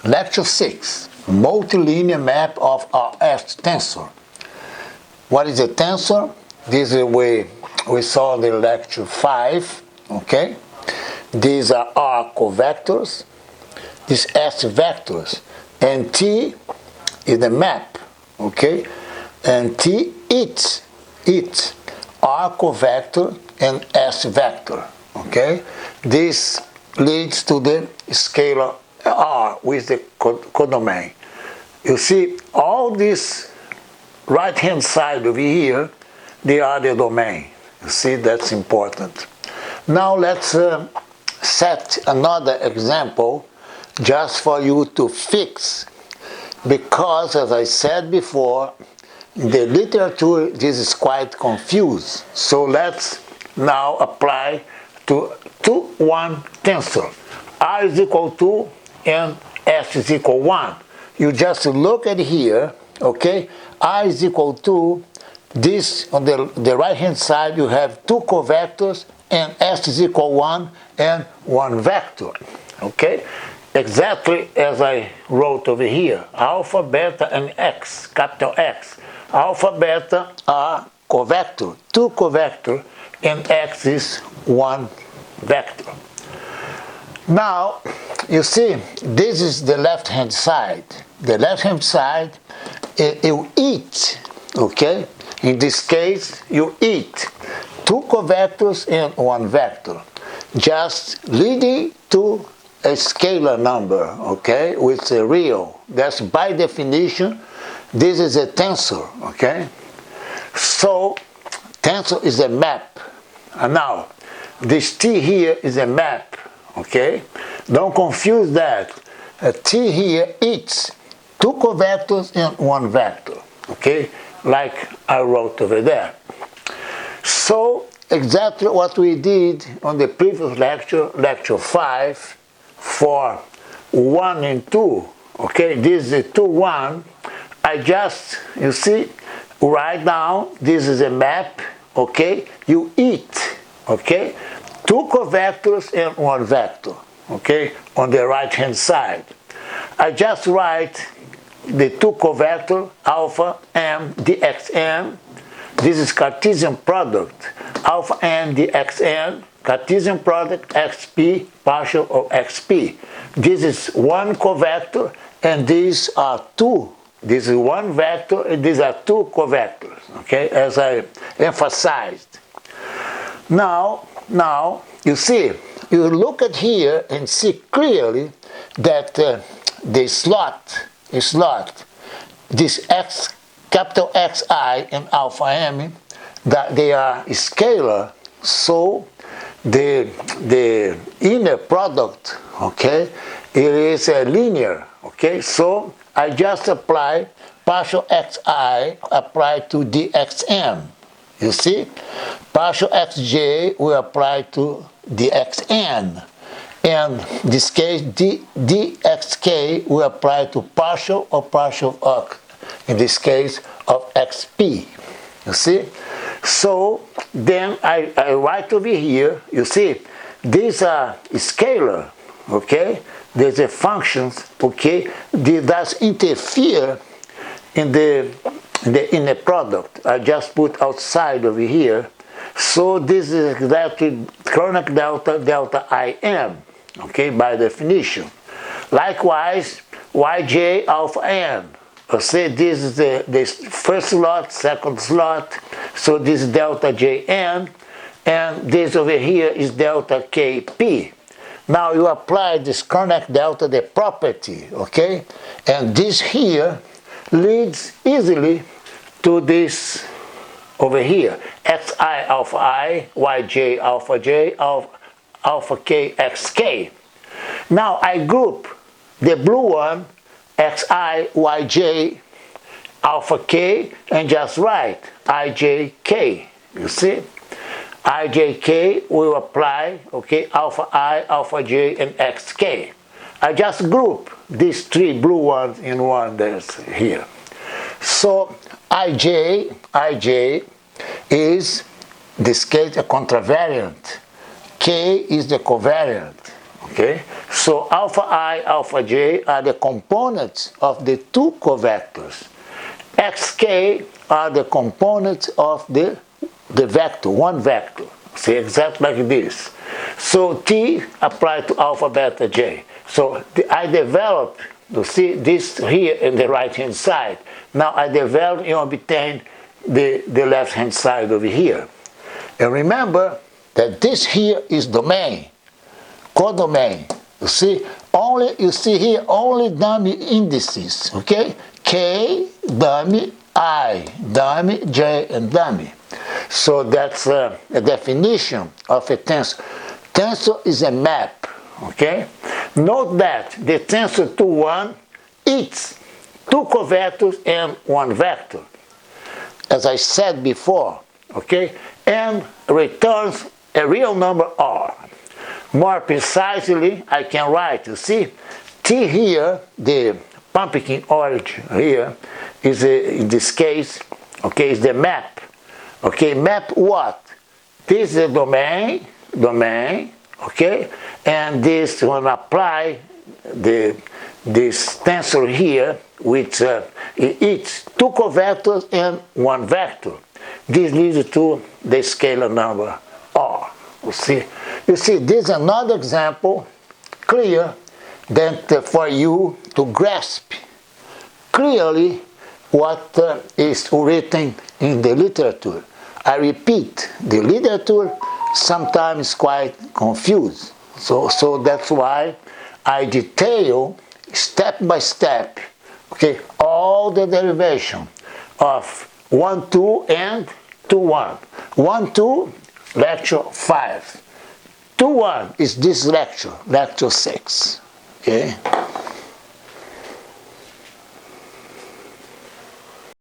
Lecture 6, multilinear map of our S tensor. What is a tensor? This is where we saw the lecture 5, okay? These are our covectors, these S vectors, and T is the map, okay? And T it R covector and S vector, okay? This leads to the scalar R with the codomain. You see, all this right-hand side over here, they are the domain. You see, that's important. Now let's set another example just for you to fix, because as I said before, in the literature this is quite confused. So let's now apply to 1 tensor. R is equal to and S is equal 1. You just look at here, okay? R is equal to this, on the right hand side you have 2 covectors, and S is equal 1 and 1 vector, okay? Exactly as I wrote over here, alpha, beta, and X, capital X. Alpha, beta are covector, 2 covector, and X is 1 vector. Now, you see, this is the left-hand side. The left-hand side, you eat, okay? In this case, you eat 2 covectors and 1 vector, just leading to a scalar number, okay, with a real. That's by definition, this is a tensor, okay? So, tensor is a map. And now, this T here is a map, okay? Don't confuse that. A T here eats 2 covectors and 1 vector, okay? Like I wrote over there. So, exactly what we did on the previous lecture, lecture 5, for 1 and 2, okay? This is 2, 1. I just, you see, write down, this is a map, okay? You eat, okay? 2 covectors and 1 vector, okay? On the right hand side. I just write the 2 covector, alpha m dxn. This is Cartesian product, alpha m dxn, Cartesian product xp partial of xp. This is 1 covector, and these are 2. This is 1 vector, and these are 2 covectors, okay, as I emphasized. Now, you see, you look at here and see clearly that the slot, this X, capital Xi and alpha m, that they are scalar, so the inner product, okay, it is linear, okay? So I just apply partial xi apply to dxm. You see? Partial xj will apply to dxn. And in this case, dxk will apply to partial of, in this case, of xp. You see? So then I write over here, you see, these are scalar, okay? There's a functions, okay? They does interfere in the product. I just put outside over here. So this is exactly chronic delta im, okay, by definition. Likewise, yj alpha n. Say this is the first slot, second slot, so this is delta jn, and this over here is delta kp. Now you apply this chronic delta, the property, okay? And this here leads easily to this over here, xi alpha I, yj alpha j, alpha k xk. Now I group the blue one, xi, yj, alpha k, and just write ijk. You see? ijk will apply, okay, alpha I, alpha j, and xk. I just group these 3 blue ones in one that's here. So ij is, this case, a contravariant. K is the covariant. Okay? So alpha I, alpha j are the components of the two covectors. Xk are the components of the vector, one vector. See, exactly like this. So T applied to alpha, beta, j. So I developed, you see this here in the right hand side. Now I developed and obtained the left hand side over here. And remember that this here is domain, codomain. You see here only dummy indices, okay? K, dummy, I, dummy, J, and dummy. So that's a definition of a tensor. Tensor is a map, okay? Note that the tensor 2,1 eats two covectors and one vector, as I said before, okay? And returns a real number R. More precisely, I can write, you see, T here, the pumpkin origin here, is in this case, okay, is the map. Okay, map what? This is the domain, okay, and this when apply this tensor here, which it's two covectors and one vector. This leads to the scalar number R. You see, this is another example, clear, that for you to grasp clearly what is written in the literature. I repeat, the literature sometimes quite confused. So that's why I detail step by step, okay, all the derivation of 1, 2 and 2, 1. 1, 2, lecture 5. 2, 1 is this lecture 6. Okay.